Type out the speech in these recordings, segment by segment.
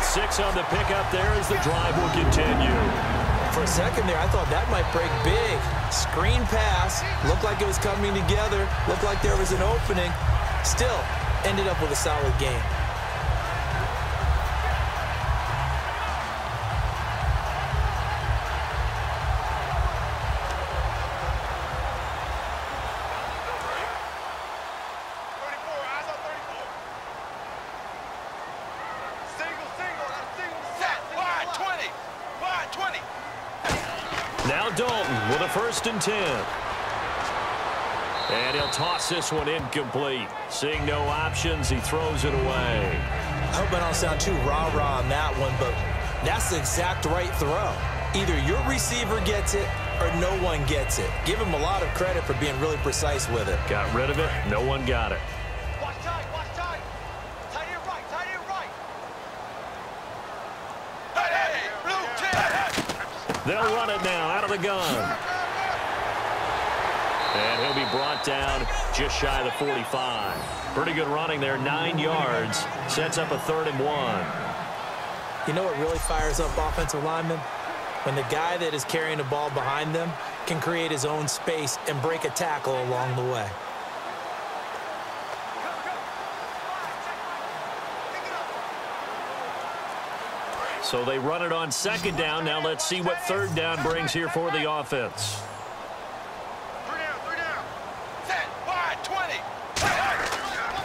get 6 on the pickup there as the drive will continue. For a second there, I thought that might break big. Screen pass. Looked like it was coming together. Looked like there was an opening. Still, ended up with a solid game. Now Dalton with a 1st and 10. And he'll toss this one incomplete. Seeing no options, he throws it away. I hope I don't sound too rah-rah on that one, but that's the exact right throw. Either your receiver gets it or no one gets it. Give him a lot of credit for being really precise with it. Got rid of it. No one got it. Watch tight, watch tight. Tight end right, tight end right. Hey, blue tip. They'll run it now out of the gun. And he'll be brought down just shy of the 45. Pretty good running there, 9 yards. Sets up a 3rd and 1. You know what really fires up offensive linemen? When the guy that is carrying the ball behind them can create his own space and break a tackle along the way. So they run it on 2nd down. Now let's see what 3rd down brings here for the offense.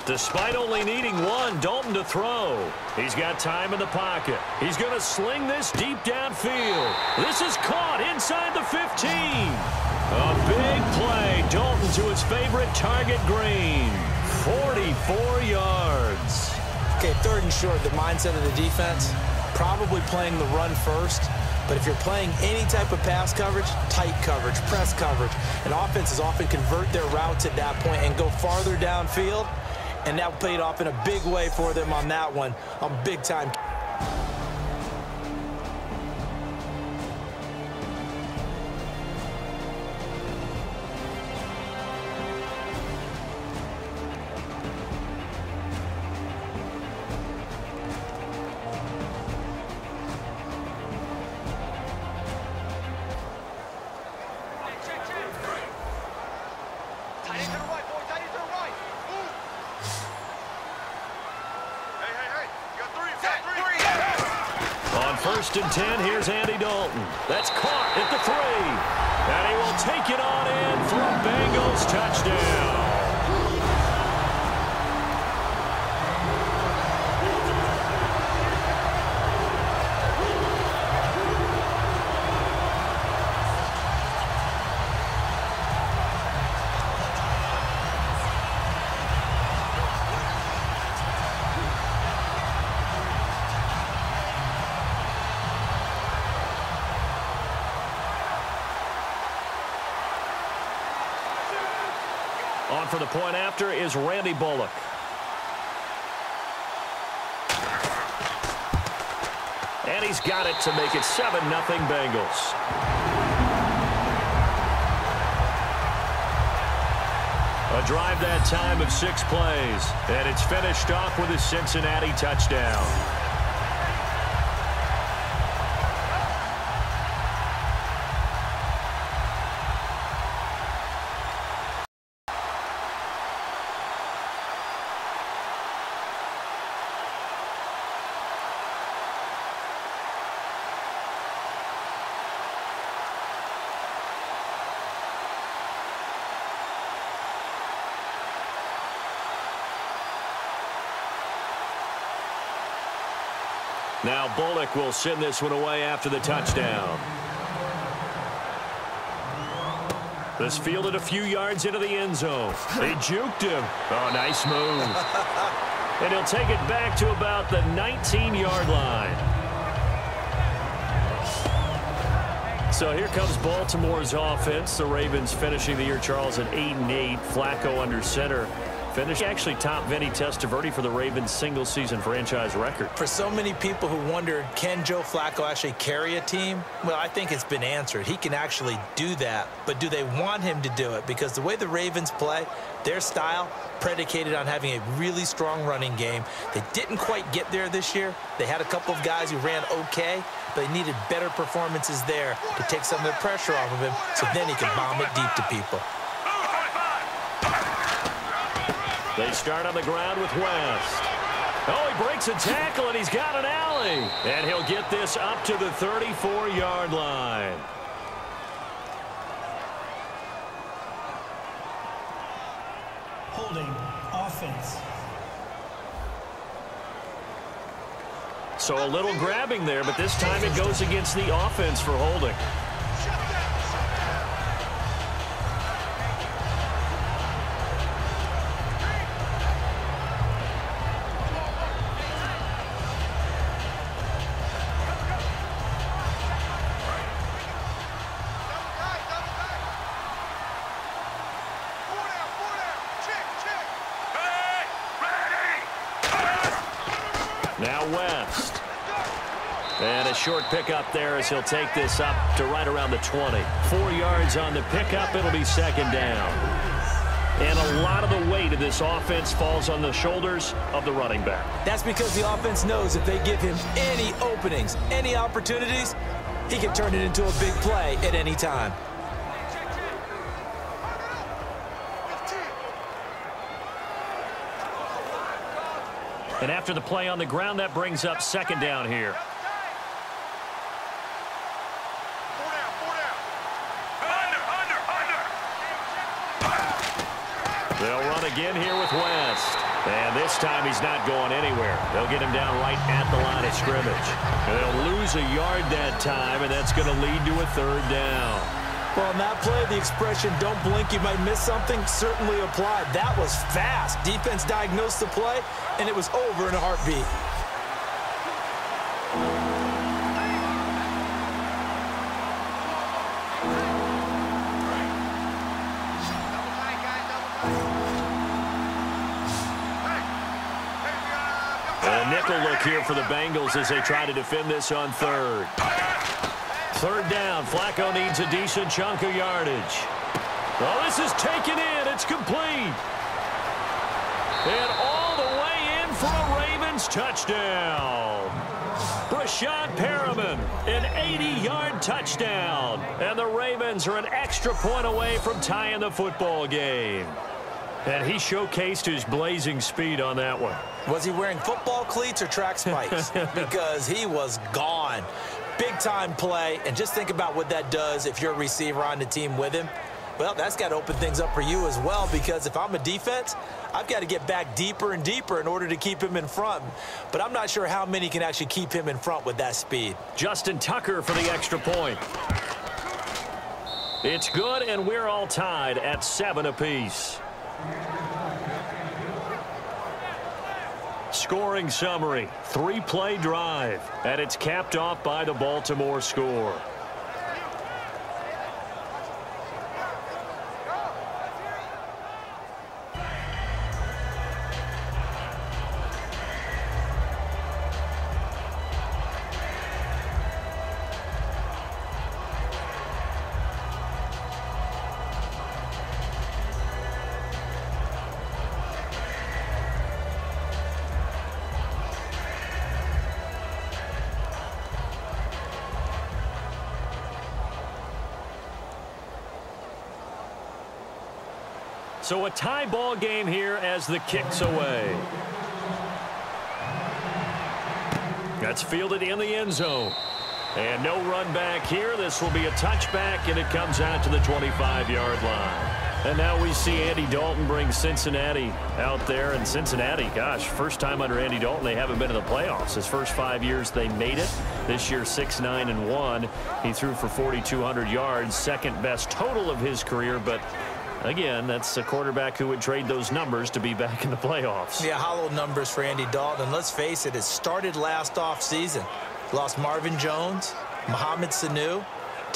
Despite only needing 1, Dalton to throw. He's got time in the pocket. He's going to sling this deep downfield. This is caught inside the 15. A big play. Dalton to his favorite target, Green. 44 yards. Okay, 3rd and short, the mindset of the defense, probably playing the run first. But if you're playing any type of pass coverage, tight coverage, press coverage, and offenses often convert their routes at that point and go farther downfield. And that paid off in a big way for them on that one. A big time. On 1st and 10, here's Andy Dalton. That's caught at the 3. And he will take it on in for a Bengals touchdown. On for the point after is Randy Bullock. And he's got it to make it 7-0 Bengals. A drive that time of 6 plays. And it's finished off with a Cincinnati touchdown. Now Bullock will send this one away after the touchdown. This fielded a few yards into the end zone. They juked him. Oh, nice move. And he'll take it back to about the 19-yard line. So here comes Baltimore's offense. The Ravens finishing the year, Charles, at 8-8. Flacco under center finish. He actually topped Vinny Testaverde for the Ravens single-season franchise record. For so many people who wondered, can Joe Flacco actually carry a team? Well, I think it's been answered. He can actually do that, but do they want him to do it? Because the way the Ravens play, their style predicated on having a really strong running game. They didn't quite get there this year. They had a couple of guys who ran okay, but they needed better performances there to take some of the pressure off of him so then he can bomb it deep to people. They start on the ground with West. Oh, he breaks a tackle, and he's got an alley. And he'll get this up to the 34-yard line. Holding offense. So a little grabbing there, but this time it goes against the offense for holding. Now West. And a short pickup there as he'll take this up to right around the 20. 4 yards on the pickup. It'll be second down. And a lot of the weight of this offense falls on the shoulders of the running back. That's because the offense knows if they give him any openings, any opportunities, he can turn it into a big play at any time. And after the play on the ground, that brings up second down here. They'll run again here with West. And this time he's not going anywhere. They'll get him down right at the line of scrimmage. And they'll lose a yard that time, and that's going to lead to a third down. Well, in that play, the expression, don't blink, you might miss something, certainly applied. That was fast. Defense diagnosed the play, and it was over in a heartbeat. And a nickel look here for the Bengals as they try to defend this on third. Third down. Flacco needs a decent chunk of yardage. Well, this is taken in. It's complete. And all the way in for a Ravens touchdown. Brashad Perriman, an 80-yard touchdown. And the Ravens are an extra point away from tying the football game. And he showcased his blazing speed on that one. Was he wearing football cleats or track spikes? Because he was gone. Big-time play, and just think about what that does if you're a receiver on the team with him. Well, that's got to open things up for you as well, because if I'm a defense, I've got to get back deeper and deeper in order to keep him in front. But I'm not sure how many can actually keep him in front with that speed. Justin Tucker for the extra point. It's good, and we're all tied at 7 apiece. Scoring summary, 3-play drive, and it's capped off by the Baltimore score. So a tie ball game here as the kick's away. That's fielded in the end zone. And no run back here. This will be a touchback, and it comes out to the 25-yard line. And now we see Andy Dalton bring Cincinnati out there. And Cincinnati, gosh, first time under Andy Dalton, they haven't been in the playoffs. His first 5 years, they made it. This year, 6-9-1. He threw for 4,200 yards, second best total of his career, but again, that's a quarterback who would trade those numbers to be back in the playoffs. Yeah, hollow numbers for Andy Dalton. And let's face it, it started last offseason. Lost Marvin Jones, Mohamed Sanu,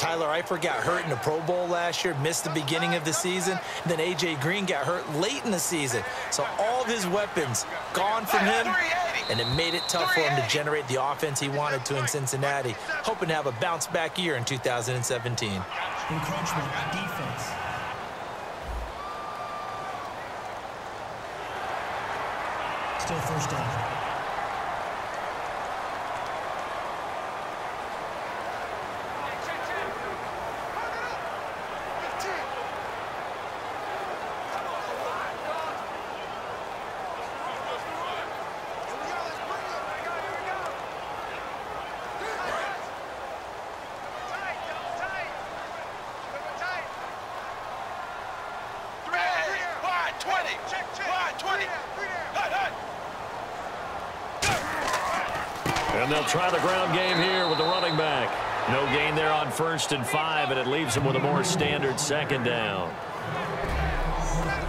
Tyler Eifert got hurt in the Pro Bowl last year, missed the beginning of the season. And then A.J. Green got hurt late in the season. So all of his weapons gone from him, and it made it tough for him to generate the offense he wanted to in Cincinnati, hoping to have a bounce-back year in 2017. Encroachment defense. Still first down. And they'll try the ground game here with the running back. No gain there on 1st and 5, and it leaves them with a more standard 2nd down.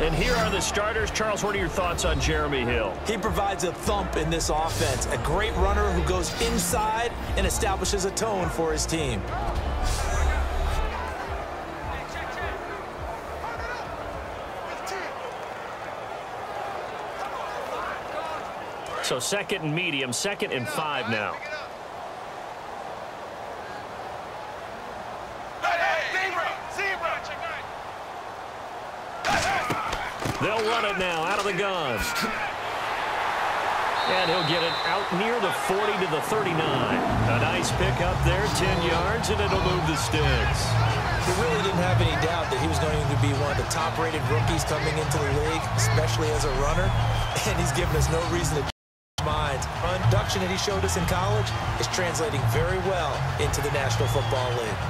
And here are the starters. Charles, what are your thoughts on Jeremy Hill? He provides a thump in this offense. A great runner who goes inside and establishes a tone for his team. So 2nd and medium, 2nd and 5 now. They'll run it now out of the gun. And he'll get it out near the 40 to the 39. A nice pickup there, 10 yards, and it'll move the sticks. He really didn't have any doubt that he was going to be one of the top-rated rookies coming into the league, especially as a runner. And he's given us no reason to minds. Production that he showed us in college is translating very well into the National Football League.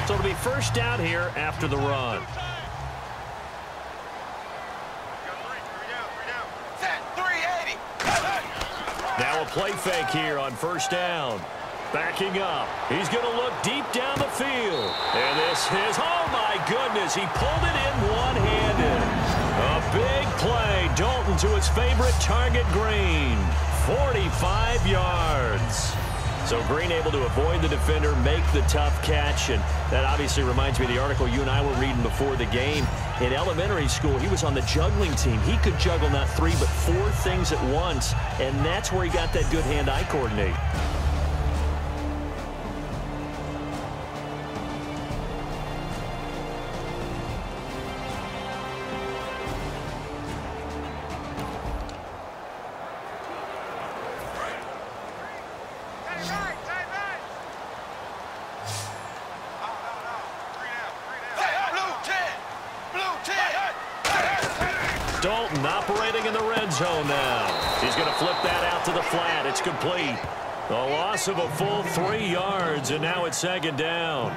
So it'll be first down here after the run. Now a play fake here on 1st down. Backing up. He's going to look deep down the field. And this is, oh my goodness, he pulled it in one-handed. A big play. Dalton to his favorite target, Green. 45 yards. So Green able to avoid the defender, make the tough catch. And that obviously reminds me of the article you and I were reading before the game. In elementary school, he was on the juggling team. He could juggle not 3 but 4 things at once. And that's where he got that good hand-eye coordination. Dalton operating in the red zone now. He's going to flip that out to the flat. It's complete. A loss of a full 3 yards, and now it's 2nd down.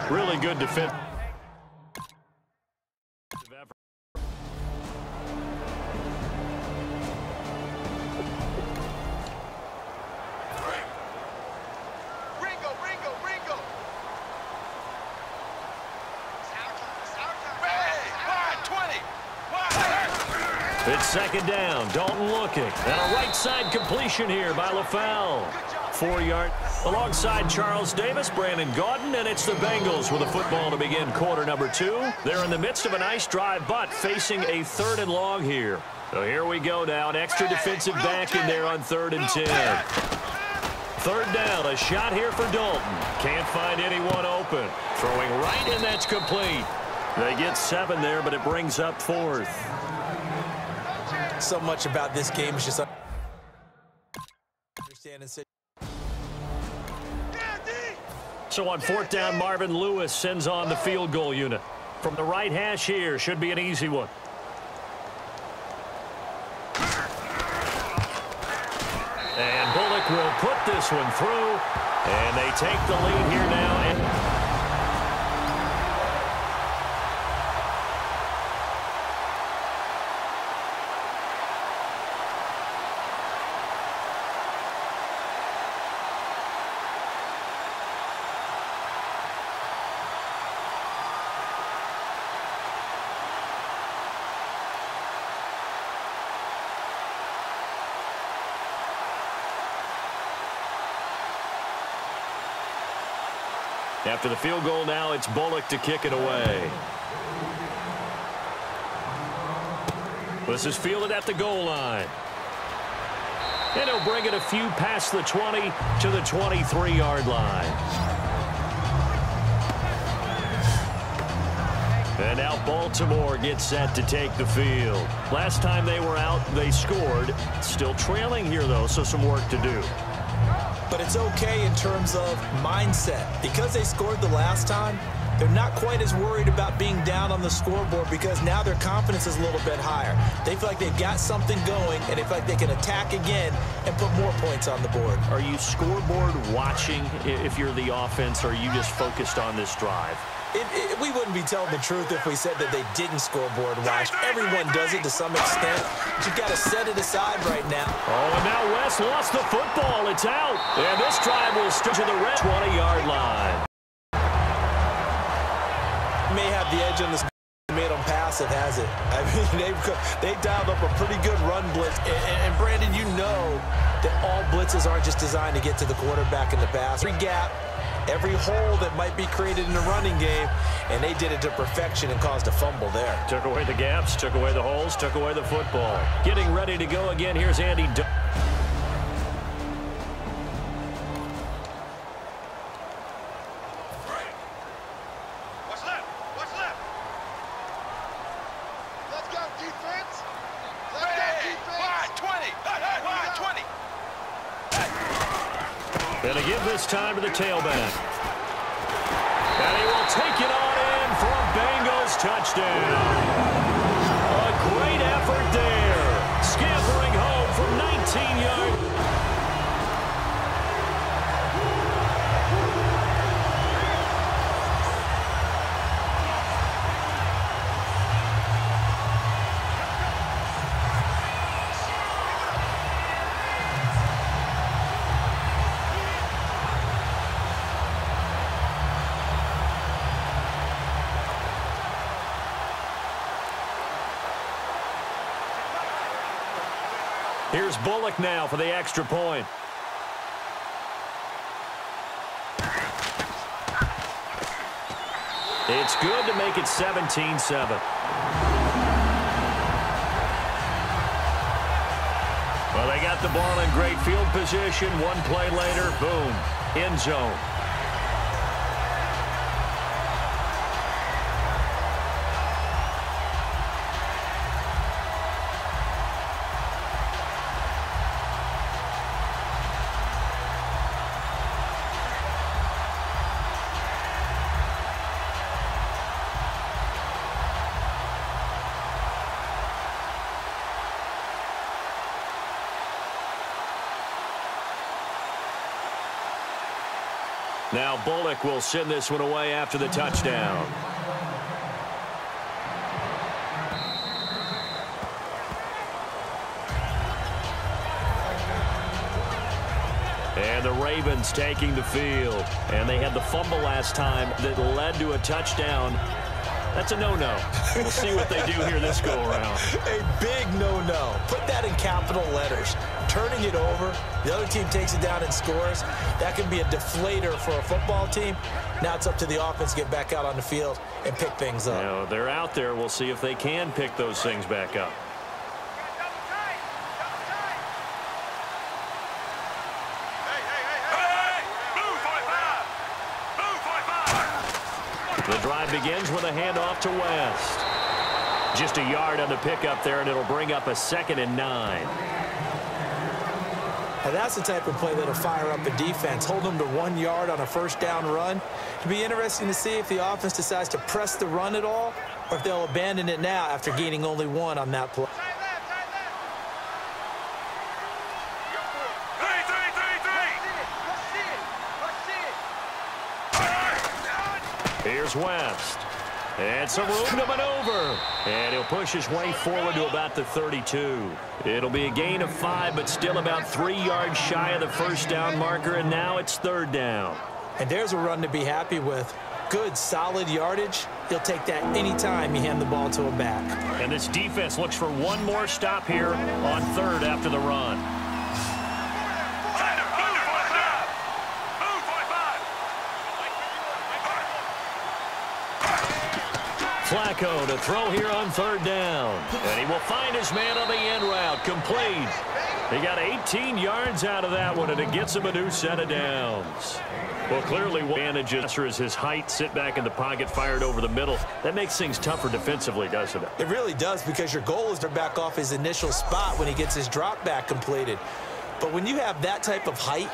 Really good defense. It's 2nd down. Dalton looking. And a right side completion here by LaFell. 4 yard alongside Charles Davis, Brandon Gaudin, and it's the Bengals with a football to begin quarter number 2. They're in the midst of a nice drive, but facing a 3rd and long here. So here we go now. An extra defensive back in there on 3rd and 10. 3rd down. A shot here for Dalton. Can't find anyone open. Throwing right, and that's complete. They get 7 there, but it brings up 4th. So much about this game is just understanding. So on 4th down, Marvin Lewis sends on the field goal unit. From the right hash here, should be an easy one. And Bullock will put this one through, and they take the lead here now. After the field goal now, it's Bullock to kick it away. This is fielded at the goal line. And he'll bring it a few past the 20 to the 23-yard line. And now Baltimore gets set to take the field. Last time they were out, they scored. Still trailing here, though, so some work to do. But it's okay in terms of mindset. Because they scored the last time, they're not quite as worried about being down on the scoreboard because now their confidence is a little bit higher. They feel like they've got something going, and they feel like they can attack again and put more points on the board. Are you scoreboard watching if you're the offense, or are you just focused on this drive? We wouldn't be telling the truth if we said that they didn't scoreboard watch. Everyone does it to some extent. But you've got to set it aside right now. Oh, and now West lost the football. It's out. And this drive will start to the red 20-yard line. May have the edge on this. Made them pass it, has it? I mean, they dialed up a pretty good run blitz. And Brandon, you know that all blitzes aren't just designed to get to the quarterback in the pass. Every gap, every hole that might be created in the running game, and they did it to perfection and caused a fumble there. Took away the gaps, took away the holes, took away the football. Getting ready to go again. Here's Andy. And to give this time to the tailback. And he will take it on in for a Bengals touchdown. A great effort there. Scampering home from 19 yards. Here's Bullock now for the extra point. It's good to make it 17-7. Well, they got the ball in great field position. One play later, boom, end zone. Now Bullock will send this one away after the touchdown. And the Ravens taking the field. And they had the fumble last time that led to a touchdown. That's a no-no. We'll see what they do here this go-around. A big no-no. Put that in capital letters. Turning it over, the other team takes it down and scores. That can be a deflator for a football team. Now it's up to the offense to get back out on the field and pick things up. You know, they're out there. We'll see if they can pick those things back up. The drive begins with a handoff to West. Just a yard on the pickup there, and it'll bring up a 2nd and 9. Now that's the type of play that'll fire up the defense. Hold them to 1 yard on a first down run. It'll be interesting to see if the offense decides to press the run at all, or if they'll abandon it now after gaining only 1 on that play. Here's West. And some room to maneuver. And he'll push his way forward to about the 32. It'll be a gain of 5, but still about 3 yards shy of the first down marker, and now it's 3rd down. And there's a run to be happy with. Good, solid yardage. He'll take that anytime you hand the ball to a back. And this defense looks for one more stop here on 3rd after the run. Flacco to throw here on third down. And he will find his man on the end route. Complete. He got 18 yards out of that one, and it gets him a new set of downs. Well, clearly, advantage is his height, sit back in the pocket, fired over the middle. That makes things tougher defensively, doesn't it? It really does, because your goal is to back off his initial spot when he gets his drop back completed. But when you have that type of height,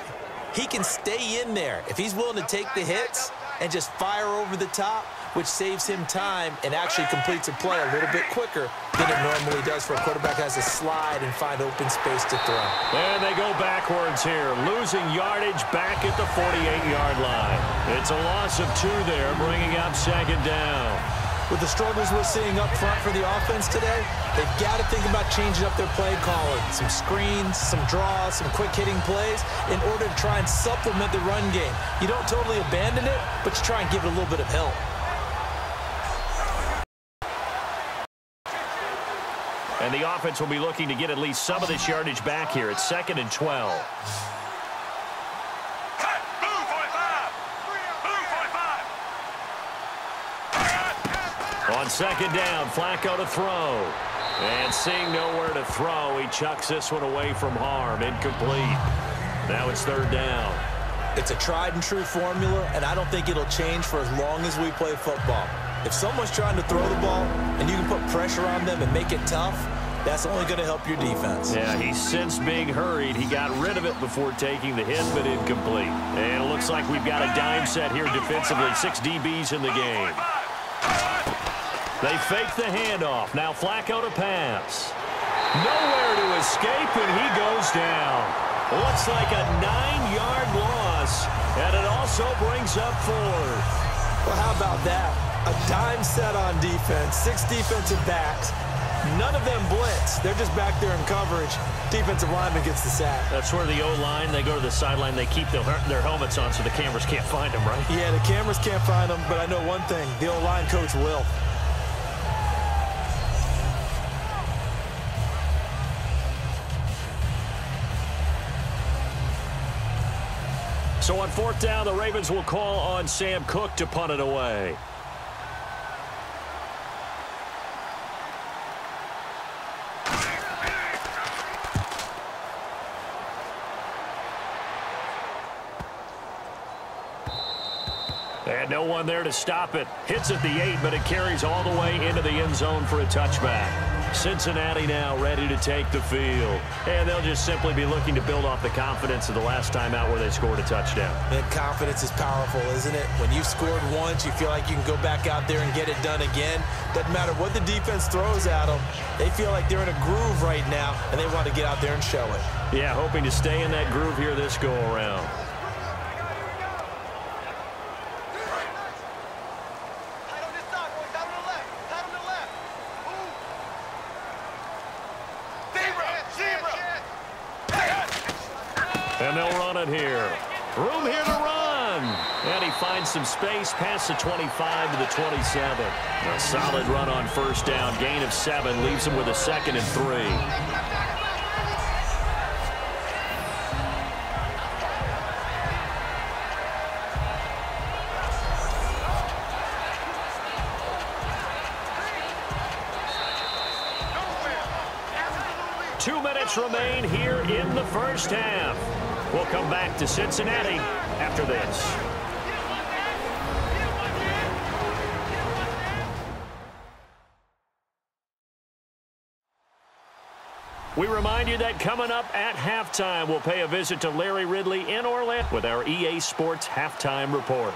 he can stay in there if he's willing to take the hits and just fire over the top, which saves him time and actually completes a play a little bit quicker than it normally does for a quarterback who has to slide and find open space to throw. And they go backwards here, losing yardage back at the 48-yard line. It's a loss of 2 there, bringing up second down. With the struggles we're seeing up front for the offense today, they've got to think about changing up their play calling. Some screens, some draws, some quick-hitting plays in order to try and supplement the run game. You don't totally abandon it, but you try and give it a little bit of help. And the offense will be looking to get at least some of this yardage back here. It's 2nd and 12. On second down, Flacco to throw. And seeing nowhere to throw, he chucks this one away from harm. Incomplete. Now it's 3rd down. It's a tried-and-true formula, and I don't think it'll change for as long as we play football. If someone's trying to throw the ball and you can put pressure on them and make it tough, that's only going to help your defense. Yeah, he's since being hurried. He got rid of it before taking the hit, but incomplete. And it looks like we've got a dime set here defensively. 6 DBs in the game. They fake the handoff. Now Flacco to pass. Nowhere to escape, and he goes down. Looks like a 9-yard loss, and it also brings up 4th. Well, how about that? A dime set on defense, 6 defensive backs. None of them blitz. They're just back there in coverage. Defensive lineman gets the sack. That's where the O-line, they go to the sideline, they keep their helmets on so the cameras can't find them, right? Yeah, the cameras can't find them, but I know one thing. The O-line coach will. So on 4th down, the Ravens will call on Sam Cook to punt it away. And no one there to stop it. Hits at the 8, but it carries all the way into the end zone for a touchback. Cincinnati now ready to take the field. And they'll just simply be looking to build off the confidence of the last time out where they scored a touchdown. And confidence is powerful, isn't it? When you've scored once, you feel like you can go back out there and get it done again. Doesn't matter what the defense throws at them. They feel like they're in a groove right now, and they want to get out there and show it. Yeah, hoping to stay in that groove here this go-around. And they'll run it here. Room here to run. And he finds some space past the 25 to the 27. A solid run on 1st down. Gain of 7 leaves him with a 2nd and 3. Remain here in the 1st half. We'll come back to Cincinnati after this. We remind you that coming up at halftime, we'll pay a visit to Larry Ridley in Orlando with our EA Sports Halftime Report.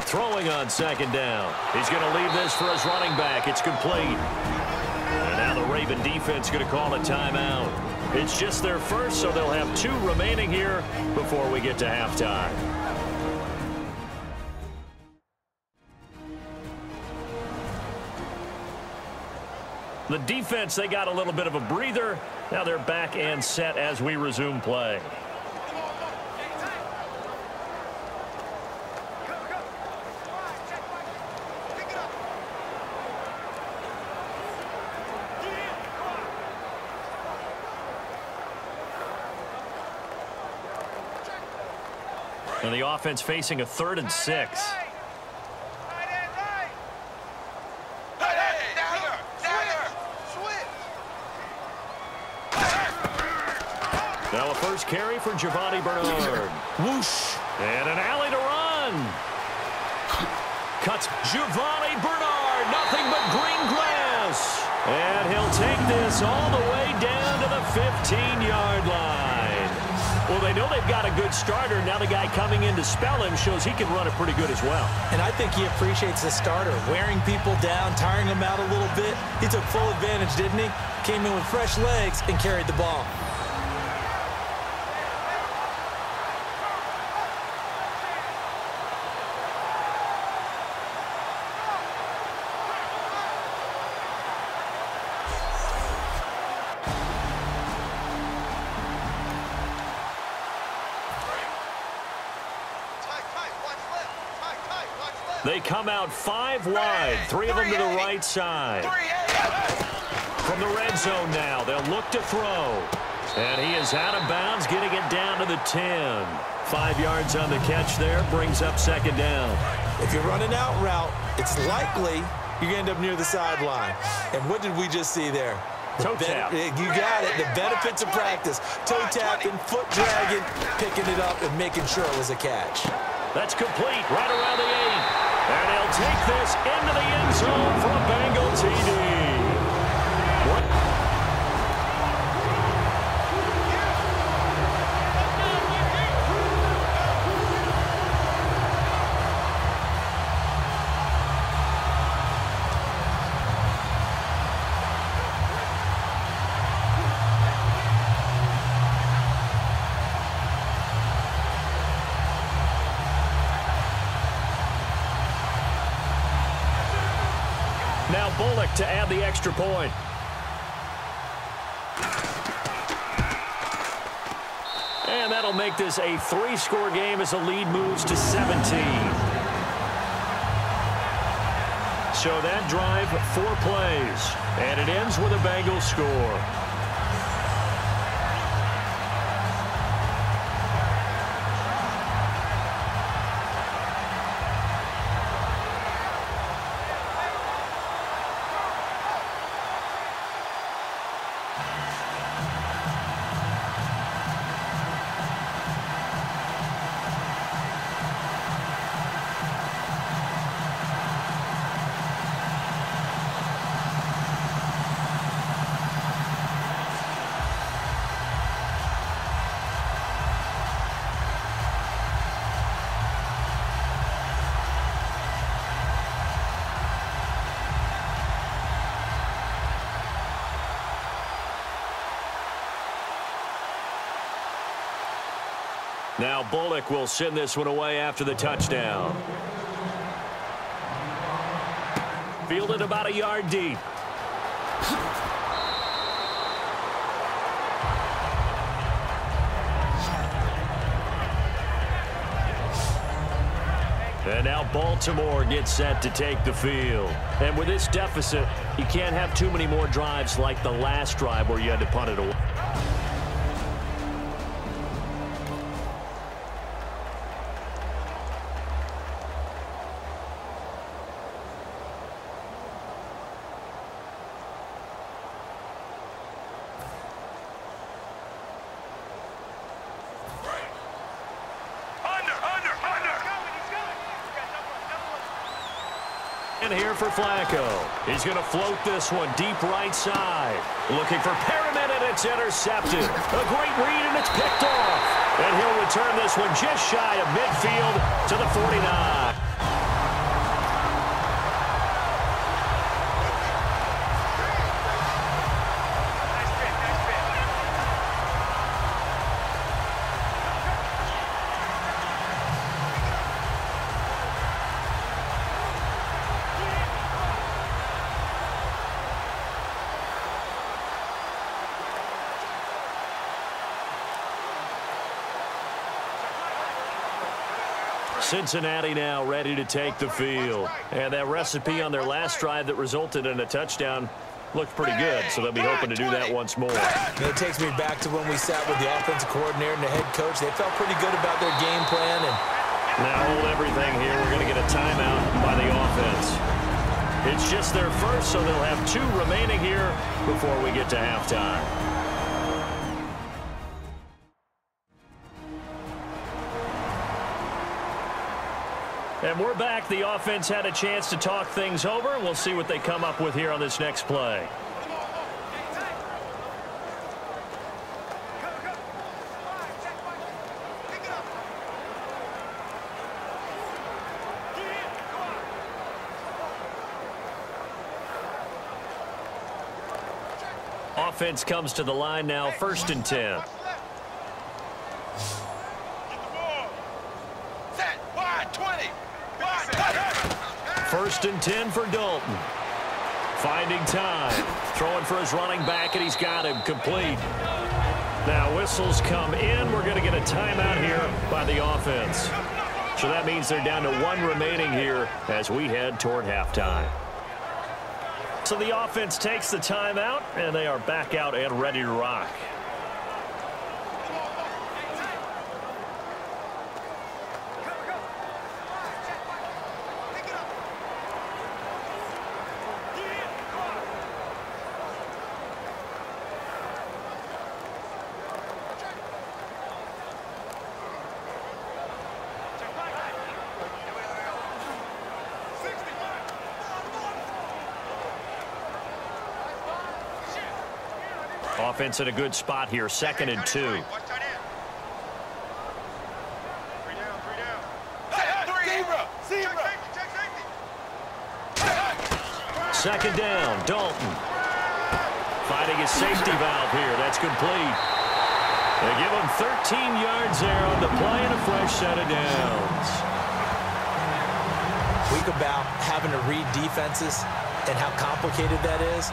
Throwing on 2nd down. He's going to leave this for his running back. It's complete. And now the Raven defense going to call a timeout. It's just their first, so they'll have 2 remaining here before we get to halftime. The defense, they got a little bit of a breather. Now they're back and set as we resume play. And the offense facing a 3rd and 6. Now a first carry for Giovanni Bernard. Whoosh. And an alley to run. Cuts Giovanni Bernard. Nothing but green grass. And he'll take this all the way down to the 15-yard line. Well, they know they've got a good starter. Now the guy coming in to spell him shows he can run it pretty good as well. And I think he appreciates the starter, wearing people down, tiring them out a little bit. He took full advantage, didn't he? Came in with fresh legs and carried the ball. They come out 5 wide, 3 of them to the right side. From the red zone now, they'll look to throw. And he is out of bounds, getting it down to the 10. 5 yards on the catch there, brings up 2nd down. If you're running out route, it's likely you're going to end up near the sideline. And what did we just see there? Toe tap. You got it. The benefits of practice. Toe tapping, foot dragging, picking it up, and making sure it was a catch. That's complete right around the 8. And he'll take this into the end zone for a Bengal TD. Now Bullock to add the extra point. And that'll make this a 3-score game as the lead moves to 17. So that drive, 4 plays. And it ends with a Bengals score. Now Bullock will send this one away after the touchdown. Fielded about a yard deep. And now Baltimore gets set to take the field. And with this deficit, you can't have too many more drives like the last drive where you had to punt it away. And here for Flacco. He's going to float this one deep right side. Looking for Perriman, and it's intercepted. A great read, and it's picked off. And he'll return this one just shy of midfield to the 49. Cincinnati now ready to take the field. And that recipe on their last drive that resulted in a touchdown looked pretty good, so they'll be hoping to do that once more. And it takes me back to when we sat with the offensive coordinator and the head coach. They felt pretty good about their game plan, and Now hold everything here. We're going to get a timeout by the offense. It's just their first, so they'll have 2 remaining here before we get to halftime. And we're back. The offense had a chance to talk things over. We'll see what they come up with here on this next play. Offense comes to the line now, 1st and 10. First and 10 for Dalton. Finding time. Throwing for his running back, and he's got him complete. Now whistles come in. We're going to get a timeout here by the offense. So that means they're down to 1 remaining here as we head toward halftime. So the offense takes the timeout, and they are back out and ready to rock. Offense in a good spot here, 2nd and 2. 2nd down, Dalton. Finding his safety valve here. That's complete. They give him 13 yards there on the play and a fresh set of downs. Week about having to read defenses and how complicated that is.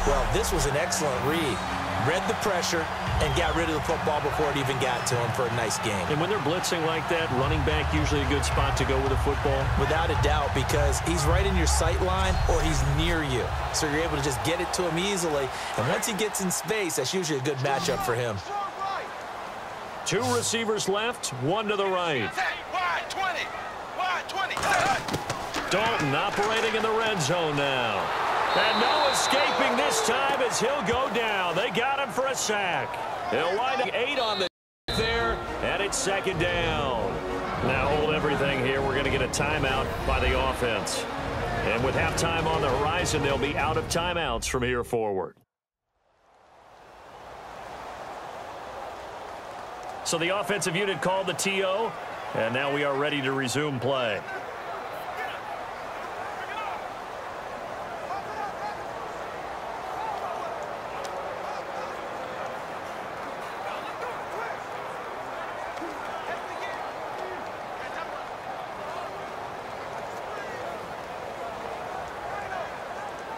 Well, this was an excellent read. Read the pressure and got rid of the football before it even got to him for a nice game. And when they're blitzing like that, running back usually a good spot to go with a football? Without a doubt, because he's right in your sight line or he's near you. So you're able to just get it to him easily. And once he gets in space, that's usually a good matchup for him. 2 receivers left, 1 to the right. Dalton operating in the red zone now. And no escaping this time as he'll go down. They got him for a sack. He'll wind up 8 on the there, and it's 2nd down. Now hold everything here. We're going to get a timeout by the offense. And with halftime on the horizon, they'll be out of timeouts from here forward. So the offensive unit called the TO, and now we are ready to resume play.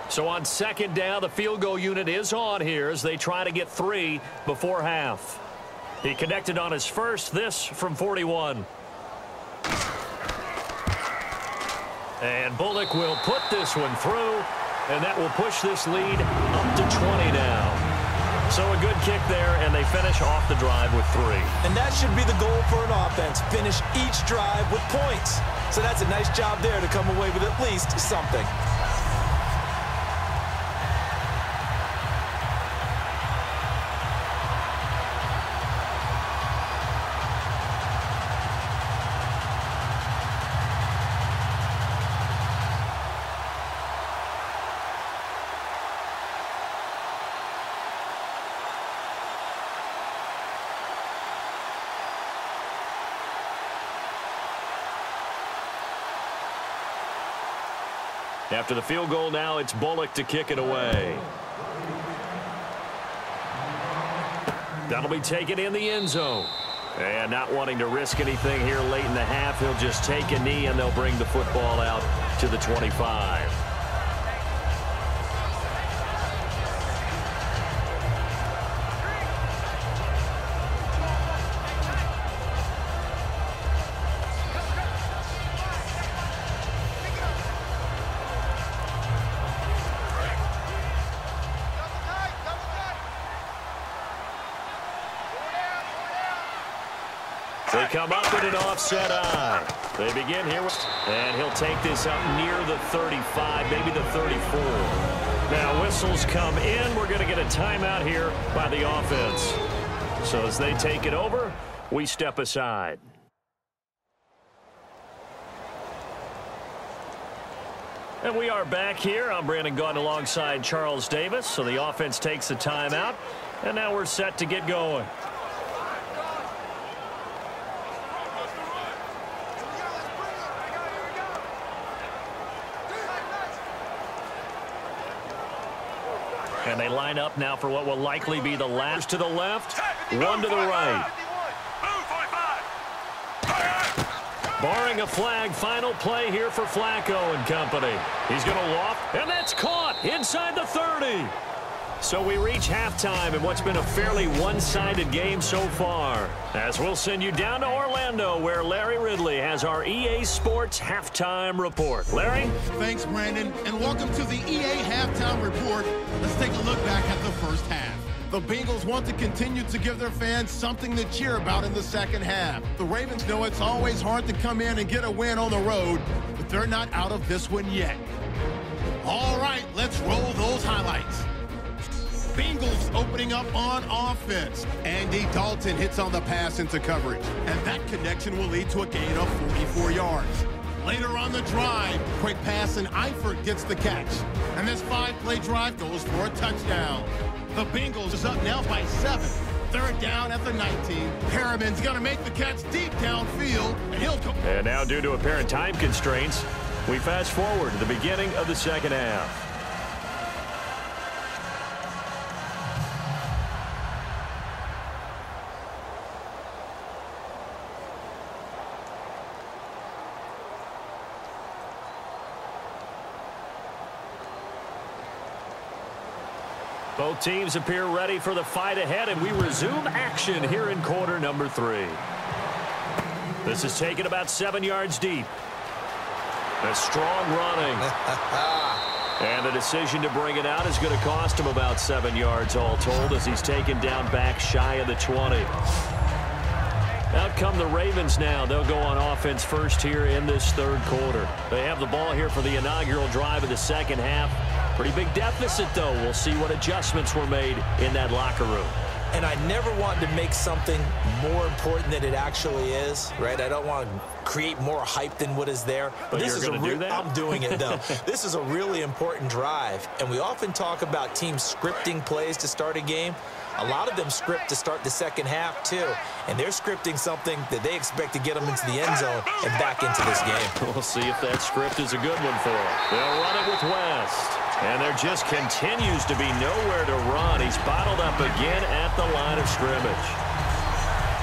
So on 2nd down, the field goal unit is on here as they try to get 3 before half. He connected on his first, this from 41. And Bullock will put this one through, and that will push this lead up to 20 now. So a good kick there, and they finish off the drive with 3. And that should be the goal for an offense, finish each drive with points. So that's a nice job there to come away with at least something. After the field goal now, it's Bullock to kick it away. That'll be taken in the end zone. And not wanting to risk anything here late in the half, he'll just take a knee and they'll bring the football out to the 25. They come up with an offset eye. They begin here, and he'll take this up near the 35, maybe the 34. Now whistles come in. We're going to get a timeout here by the offense. So as they take it over, we step aside. And we are back here. I'm Brandon Gaudin alongside Charles Davis. So the offense takes the timeout, and now we're set to get going. And they line up now for what will likely be the last to the left, one to the right. Barring a flag, final play here for Flacco and company. He's going to loft, and that's caught inside the 30. So we reach halftime in what's been a fairly one-sided game so far. As we'll send you down to Orlando, where Larry Ridley has our EA Sports Halftime Report. Larry? Thanks, Brandon, and welcome to the EA Halftime Report. Let's take a look back at the first half. The Bengals want to continue to give their fans something to cheer about in the second half. The Ravens know it's always hard to come in and get a win on the road, but they're not out of this one yet. All right, let's roll those highlights. Bengals opening up on offense. Andy Dalton hits on the pass into coverage, and that connection will lead to a gain of 44 yards. Later on the drive, quick pass and Eifert gets the catch, and this 5-play drive goes for a touchdown. The Bengals is up now by 7. Third down at the 19. Harriman's going to make the catch deep downfield, and he'll come. And now, due to apparent time constraints, we fast forward to the beginning of the second half. Both teams appear ready for the fight ahead, and we resume action here in quarter number 3. This is taken about 7 yards deep. A strong running. And the decision to bring it out is going to cost him about 7 yards all told, as he's taken down back shy of the 20. Out come the Ravens now. They'll go on offense first here in this third quarter. They have the ball here for the inaugural drive of the second half. Pretty big deficit, though. We'll see what adjustments were made in that locker room. And I never want to make something more important than it actually is, right? I don't want to create more hype than what is there. But this is do that? I'm doing it, though. This is a really important drive. And we often talk about teams scripting plays to start a game. A lot of them script to start the second half, too. And they're scripting something that they expect to get them into the end zone and back into this game. We'll see if that script is a good one for them. They'll run it with West. And there just continues to be nowhere to run. He's bottled up again at the line of scrimmage.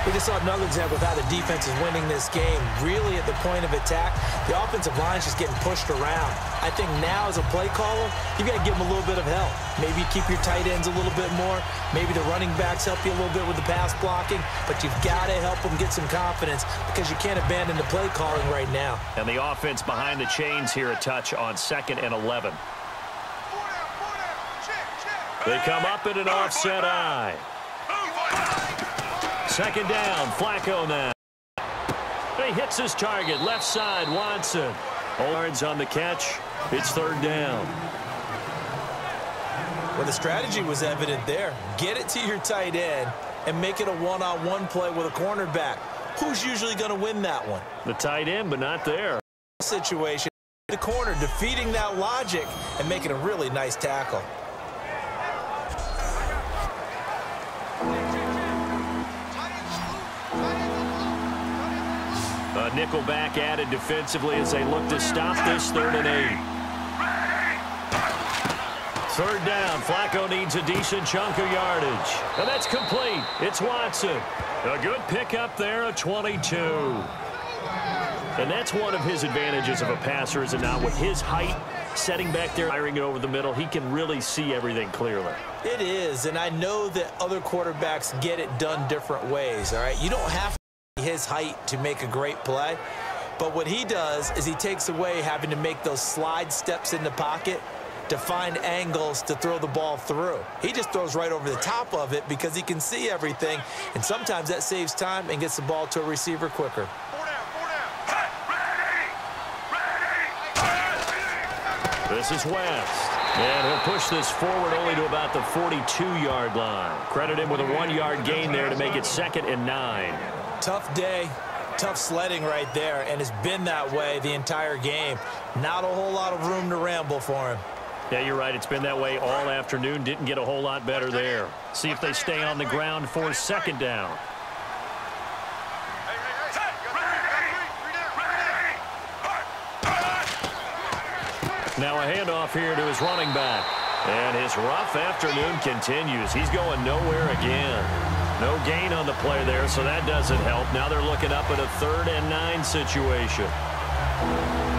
We just saw another example of how the defense is winning this game. Really at the point of attack, the offensive line's just getting pushed around. I think now as a play caller, you've got to give them a little bit of help. Maybe keep your tight ends a little bit more. Maybe the running backs help you a little bit with the pass blocking. But you've got to help them get some confidence, because you can't abandon the play calling right now. And the offense behind the chains here a touch on 2nd and 11. They come up in an offset eye. Second down, Flacco now. He hits his target, left side, Watson. Yards on the catch. It's third down. Well, the strategy was evident there. Get it to your tight end and make it a one-on-one play with a cornerback. Who's usually going to win that one? The tight end, but not there. Situation. The corner defeating that logic and making a really nice tackle. A nickelback added defensively as they look to stop this 3rd and 8. Third down. Flacco needs a decent chunk of yardage. And that's complete. It's Watson. A good pickup there, a 22. And that's one of his advantages of a passer, is it not? With his height, setting back there, firing it over the middle, he can really see everything clearly. It is, and I know that other quarterbacks get it done different ways, all right? You don't have his height to make a great play, but what he does is he takes away having to make those slide steps in the pocket to find angles to throw the ball through. He just throws right over the top of it because he can see everything, and sometimes that saves time and gets the ball to a receiver quicker. This is West. And he'll push this forward only to about the 42-yard line. Credit him with a 1-yard gain there to make it 2nd and 9. Tough day, tough sledding right there, and it's been that way the entire game. Not a whole lot of room to ramble for him. Yeah, you're right. It's been that way all afternoon. Didn't get a whole lot better there. See if they stay on the ground for 2nd down. Now a handoff here to his running back. And his rough afternoon continues. He's going nowhere again. No gain on the play there, so that doesn't help. Now they're looking up at a 3rd and 9 situation.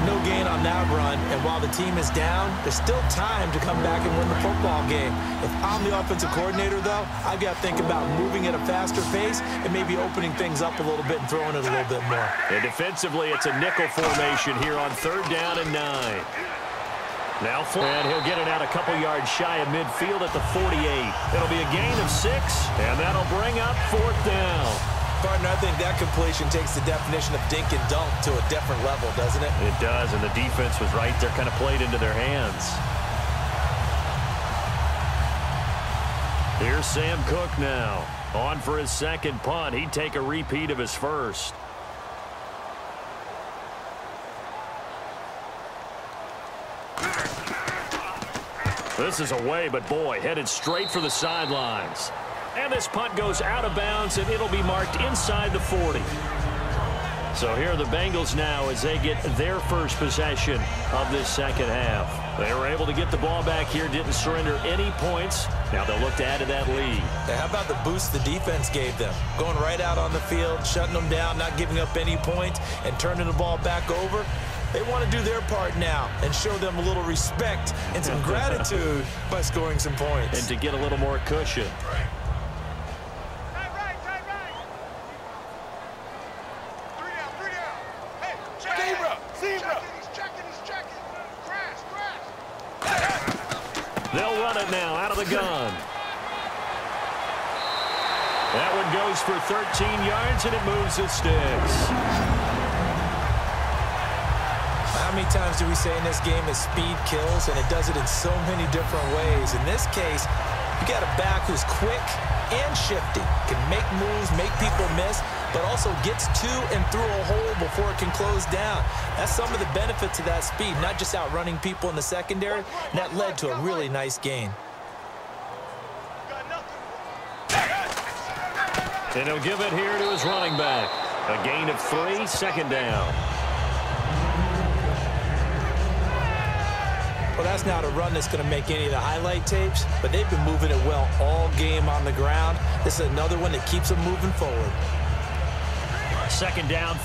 No gain on that run, and while the team is down, there's still time to come back and win the football game. If I'm the offensive coordinator, though, I've got to think about moving at a faster pace and maybe opening things up a little bit and throwing it a little bit more. And defensively, it's a nickel formation here on 3rd down and 9. Now, and he'll get it out a couple yards shy of midfield at the 48. It'll be a gain of 6, and that'll bring up 4th down. Partner, I think that completion takes the definition of dink and dunk to a different level, doesn't it? It does, and the defense was right there, kind of played into their hands. Here's Sam Cook now. On for his 2nd punt. He'd take a repeat of his first. This is away, but boy, headed straight for the sidelines. And this punt goes out of bounds, and it'll be marked inside the 40. So here are the Bengals now as they get their first possession of this 2nd half. They were able to get the ball back here, didn't surrender any points. Now they'll look to add to that lead. Yeah, how about the boost the defense gave them? Going right out on the field, shutting them down, not giving up any points, and turning the ball back over. They want to do their part now and show them a little respect and some gratitude by scoring some points. And to get a little more cushion. They'll run it now out of the gun. That one goes for 13 yards, and it moves the sticks. How many times do we say in this game that speed kills, and it does it in so many different ways? In this case, you got a back who's quick and shifty, can make moves, make people miss, but also gets to and through a hole before it can close down. That's some of the benefits of that speed, not just outrunning people in the secondary, and that led to a really nice gain. And he'll give it here to his running back. A gain of 3, 2nd down. Well, that's not a run that's going to make any of the highlight tapes, but they've been moving it well all game on the ground. This is another one that keeps them moving forward. 2nd down.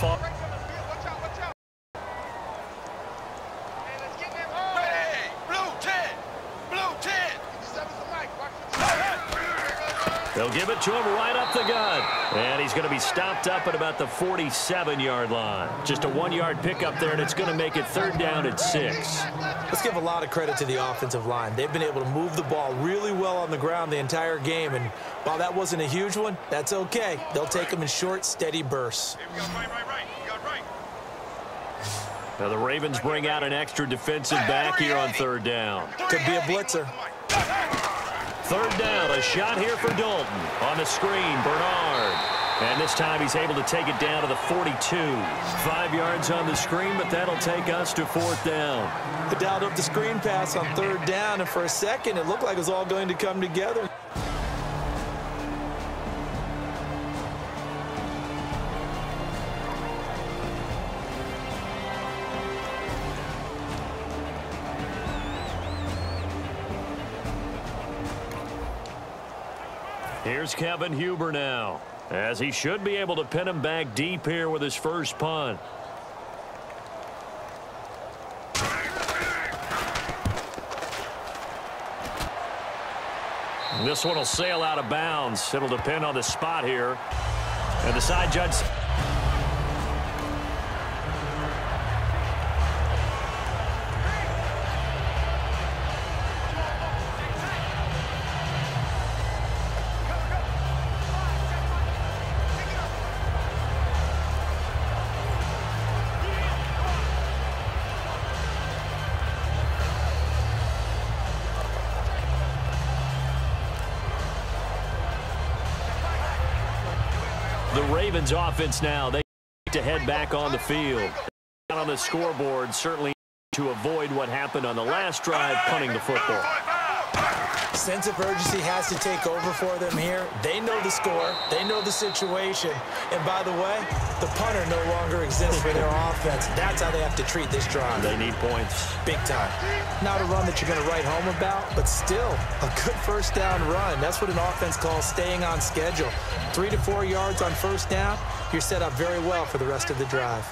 They'll give it to him right up the gut. And he's going to be stopped up at about the 47-yard line. Just a 1-yard pickup there, and it's going to make it 3rd down at 6. Let's give a lot of credit to the offensive line. They've been able to move the ball really well on the ground the entire game. And while that wasn't a huge one, that's okay. They'll take them in short, steady bursts. Now the Ravens bring out an extra defensive back here on 3rd down. Could be a blitzer. 3rd down, a shot here for Dalton. On the screen, Bernard. And this time he's able to take it down to the 42. 5 yards on the screen, but that'll take us to 4th down. They dialed up the screen pass on 3rd down, and for a second it looked like it was all going to come together. Here's Kevin Huber now, as he should be able to pin him back deep here with his first punt. This one will sail out of bounds. It'll depend on the spot here. And the side judge. The Ravens offense now, they to head back on the field. On the scoreboard, certainly to avoid what happened on the last drive, punting the football. Sense of urgency has to take over for them here. They know the score. They know the situation. And by the way, the punter no longer exists for their offense. That's how they have to treat this drive. They need points. Big time. Not a run that you're going to write home about, but still a good first down run. That's what an offense calls staying on schedule. 3 to 4 yards on first down, you're set up very well for the rest of the drive.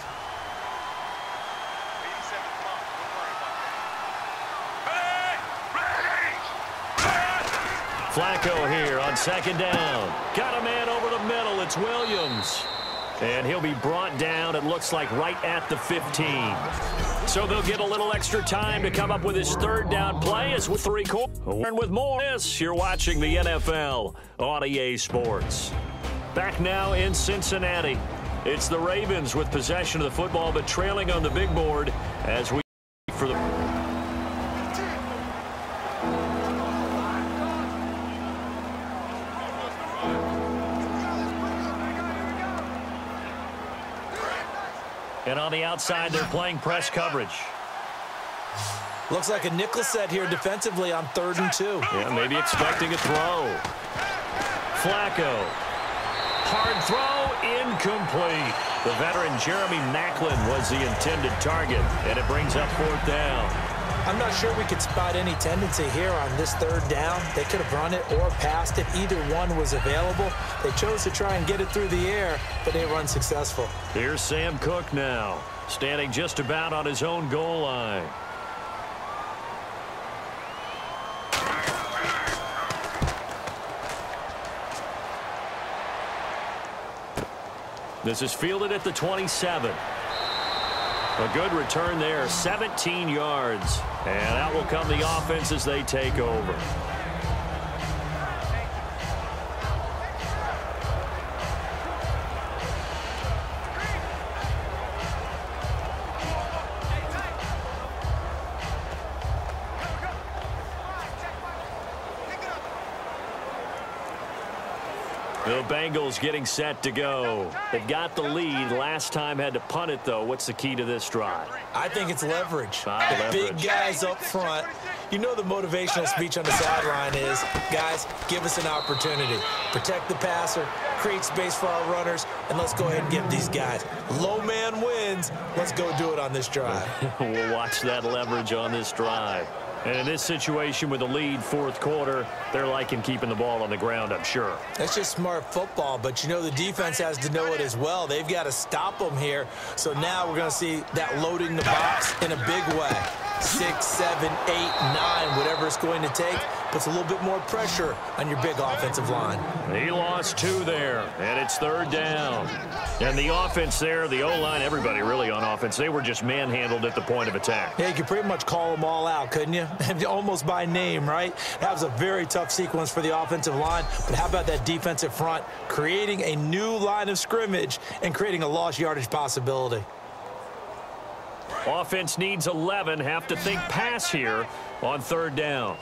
Flacco here on second down. Got a man over the middle. It's Williams. And he'll be brought down, it looks like, right at the 15. So they'll get a little extra time to come up with his third down play as with 3 quarters. And with more, you're watching the NFL on EA Sports. Back now in Cincinnati. It's the Ravens with possession of the football, but trailing on the big board as we for the... And on the outside, they're playing press coverage. Looks like a nickel set here defensively on 3rd and 2. Yeah, maybe expecting a throw. Flacco. Hard throw, incomplete. The veteran Jeremy Maclin was the intended target, and it brings up 4th down. I'm not sure we could spot any tendency here on this 3rd down. They could have run it or passed it. Either one was available. They chose to try and get it through the air, but they were unsuccessful. Here's Sam Cook now, standing just about on his own goal line. This is fielded at the 27. A good return there, 17 yards. And out will come the offense as they take over. The Bengals getting set to go. They've got the lead. Last time had to punt it, though. What's the key to this drive? I think it's leverage. Leverage. Big guys up front. You know the motivational speech on the sideline is, guys, give us an opportunity. Protect the passer, create space for our runners, and let's go ahead and give these guys. Low man wins. Let's go do it on this drive. We'll watch that leverage on this drive. And in this situation with the lead 4th quarter, they're liking keeping the ball on the ground, I'm sure. That's just smart football, but you know the defense has to know it as well. They've got to stop them here. So now we're going to see that loading the box in a big way. 6, 7, 8, 9, whatever it's going to take, puts a little bit more pressure on your big offensive line. He lost 2 there, and it's 3rd down. And the offense there, the O-line, everybody really on offense, they were just manhandled at the point of attack. Yeah, you could pretty much call them all out, couldn't you? Almost by name, right? That was a very tough sequence for the offensive line, but how about that defensive front creating a new line of scrimmage and creating a lost yardage possibility? Offense needs 11. Have to think pass here on 3rd down.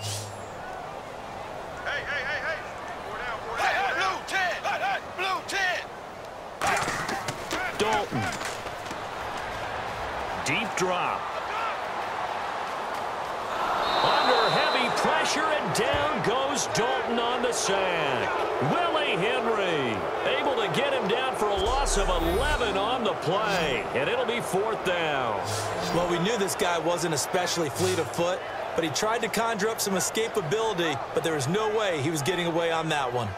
Hey, hey, hey, hey. 4 down, 4 down. Hey, blue 10. Dalton. Deep drop. Under heavy pressure, and down goes Dalton on the sack. Willie Henry able to get him down for a loss of 11 on the play, and it'll be 4th down. Well, we knew this guy wasn't especially fleet of foot, but he tried to conjure up some escapability, but there was no way he was getting away on that one.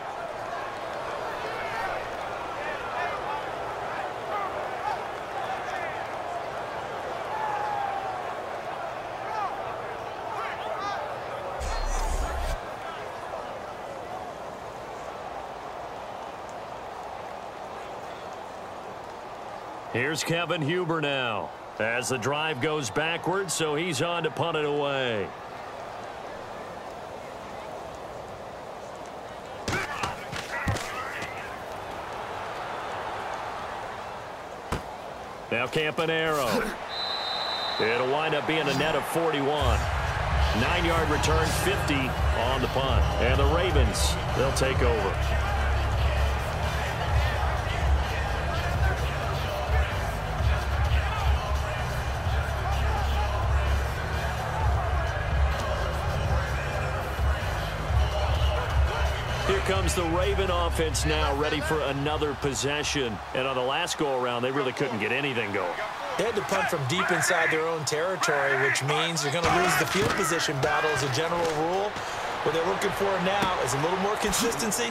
Here's Kevin Huber now as the drive goes backwards, so he's on to punt it away. Now Campanaro. It'll wind up being a net of 41. 9-yard return, 50 on the punt. And the Ravens, they'll take over. comes the Raven offense now, ready for another possession. And on the last go-around, they really couldn't get anything going. They had to punt from deep inside their own territory, which means you're going to lose the field position battle as a general rule. What they're looking for now is a little more consistency,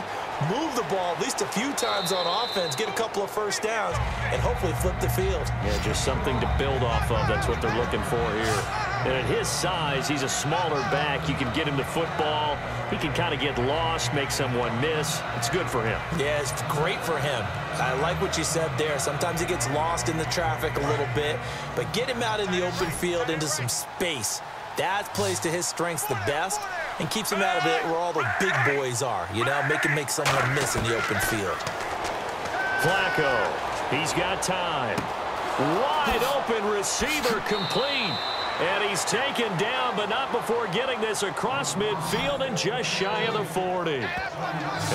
move the ball at least a few times on offense, get a couple of first downs, and hopefully flip the field. Yeah, just something to build off of. That's what they're looking for here. And at his size, he's a smaller back. You can get him to football. He can kind of get lost, make someone miss. It's good for him. Yeah, it's great for him. I like what you said there. Sometimes he gets lost in the traffic a little bit, but get him out in the open field into some space. That plays to his strengths the best and keeps him out of it where all the big boys are. You know, make him make someone miss in the open field. Flacco, he's got time. Wide open receiver complete. And he's taken down, but not before getting this across midfield and just shy of the 40.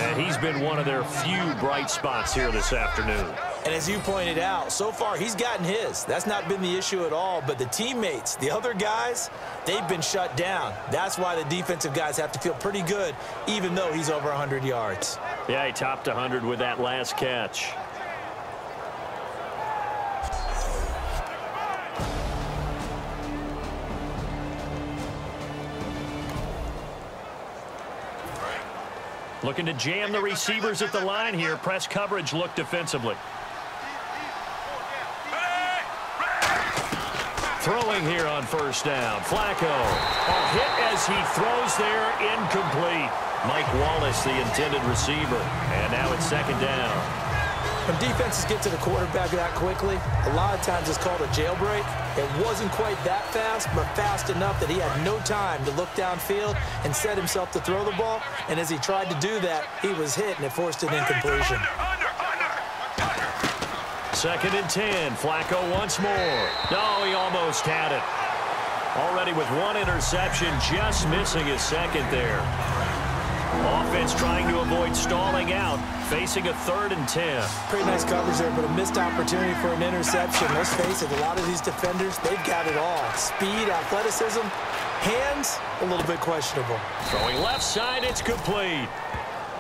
And he's been one of their few bright spots here this afternoon. And as you pointed out, so far he's gotten his. That's not been the issue at all. But the teammates, the other guys, they've been shut down. That's why the defensive guys have to feel pretty good, even though he's over 100 yards. Yeah, he topped 100 with that last catch. Looking to jam the receivers at the line here. Press coverage look defensively. Throwing here on first down. Flacco. A hit as he throws there, incomplete. Mike Wallace, the intended receiver. And now it's second down. When defenses get to the quarterback that quickly, a lot of times it's called a jailbreak. It wasn't quite that fast, but fast enough that he had no time to look downfield and set himself to throw the ball. And as he tried to do that, he was hit, and it forced an incompletion. Second and 10. Flacco once more. No, he almost had it. Already with one interception, just missing his second there. Offense trying to avoid stalling out, facing a 3rd and 10. Pretty nice coverage there, but a missed opportunity for an interception. Let's face it, a lot of these defenders, they've got it all. Speed, athleticism, hands, a little bit questionable. Throwing left side, it's complete.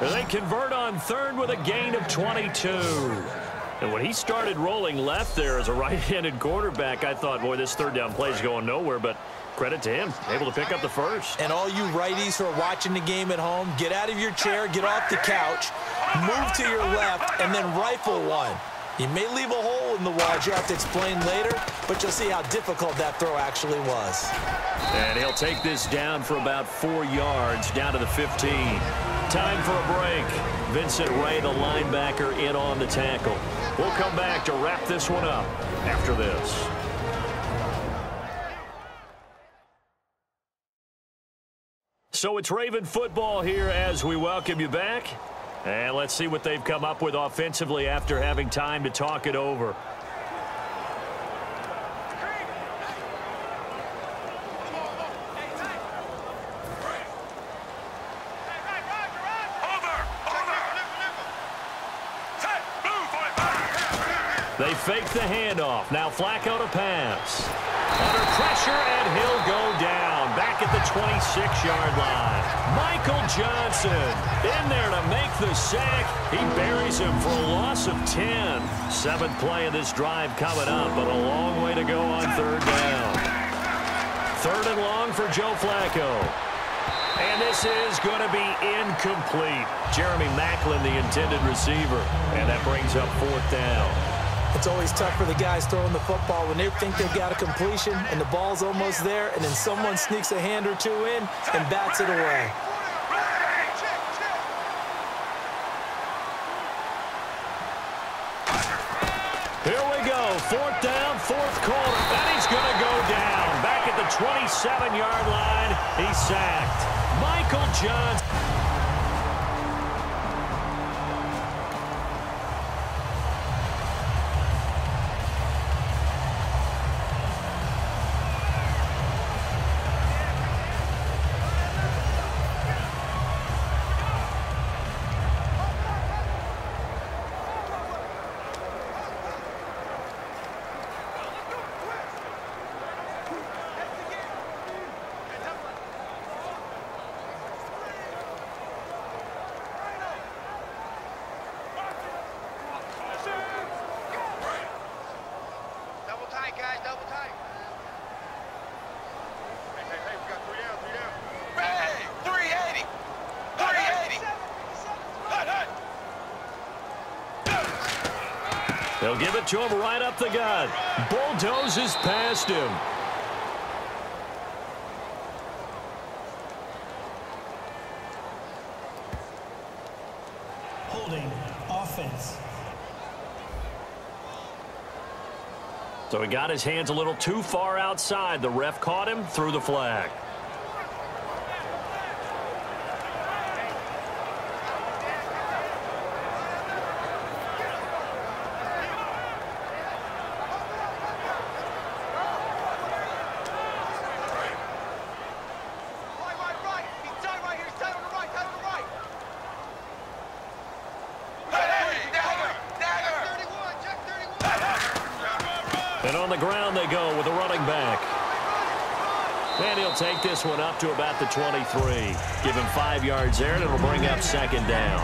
They convert on 3rd with a gain of 22. And when he started rolling left there as a right-handed quarterback, I thought, boy, this 3rd down play is going nowhere, but credit to him, able to pick up the first. And all you righties who are watching the game at home, get out of your chair, get off the couch, move to your left, and then rifle one. You may leave a hole in the wall, you have to explain later, but you'll see how difficult that throw actually was. And he'll take this down for about 4 yards, down to the 15. Time for a break. Vincent Ray, the linebacker, in on the tackle. We'll come back to wrap this one up after this. So it's Raven football here as we welcome you back. And let's see what they've come up with offensively after having time to talk it over. They fake the handoff. Now Flacco to pass. Under pressure, and he'll go down. Back at the 26-yard line. Michael Johnson in there to make the sack. He buries him for a loss of 10. 7th play of this drive coming up, but a long way to go on 3rd down. 3rd and long for Joe Flacco. And this is going to be incomplete. Jeremy Maclin, the intended receiver. And that brings up 4th down. It's always tough for the guys throwing the football when they think they've got a completion and the ball's almost there, and then someone sneaks a hand or two in and bats it away. Here we go. 4th down, 4th quarter. And he's going to go down. Back at the 27-yard line, he's sacked. Michael Johnson. Guys, double tight. Hey, we got 3 down, 3 down. Bang! 380! 380! They'll give it to him right up the gut. Bulldozes past him. Holding. Offense. So he got his hands a little too far outside. The ref caught him, threw the flag. Right. He's tight right here. He's tight on the right. Tight on the right. Dagger! 31. Check 31. And on the ground they go with a running back. And he'll take this one up to about the 23. Give him 5 yards there, and it'll bring up second down.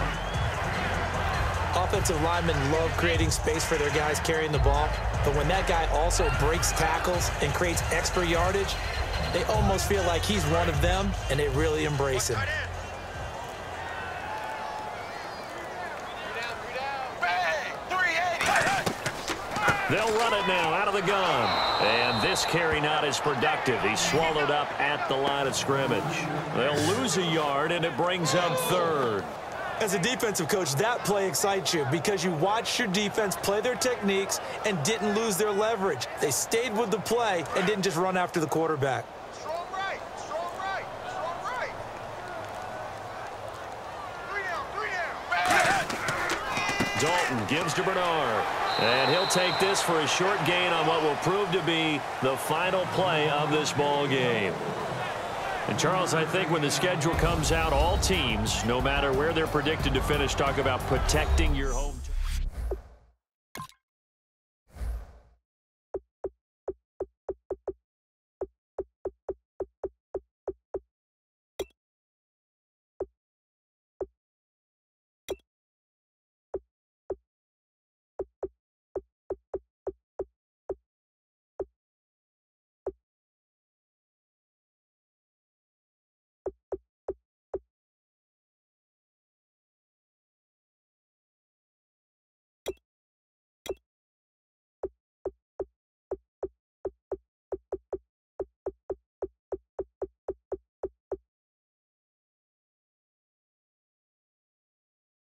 Offensive linemen love creating space for their guys carrying the ball, but when that guy also breaks tackles and creates extra yardage, they almost feel like he's one of them, and they really embrace him. They'll run it now out of the gun. And this carry not as productive. He's swallowed up at the line of scrimmage. They'll lose a yard, and it brings up third. As a defensive coach, that play excites you because you watched your defense play their techniques and didn't lose their leverage. They stayed with the play and didn't just run after the quarterback. Strong right. Strong right. Strong right. 3 down. Dalton gives to Bernard. And he'll take this for a short gain on what will prove to be the final play of this ball game. And, Charles, I think when the schedule comes out, all teams, no matter where they're predicted to finish, talk about protecting your home.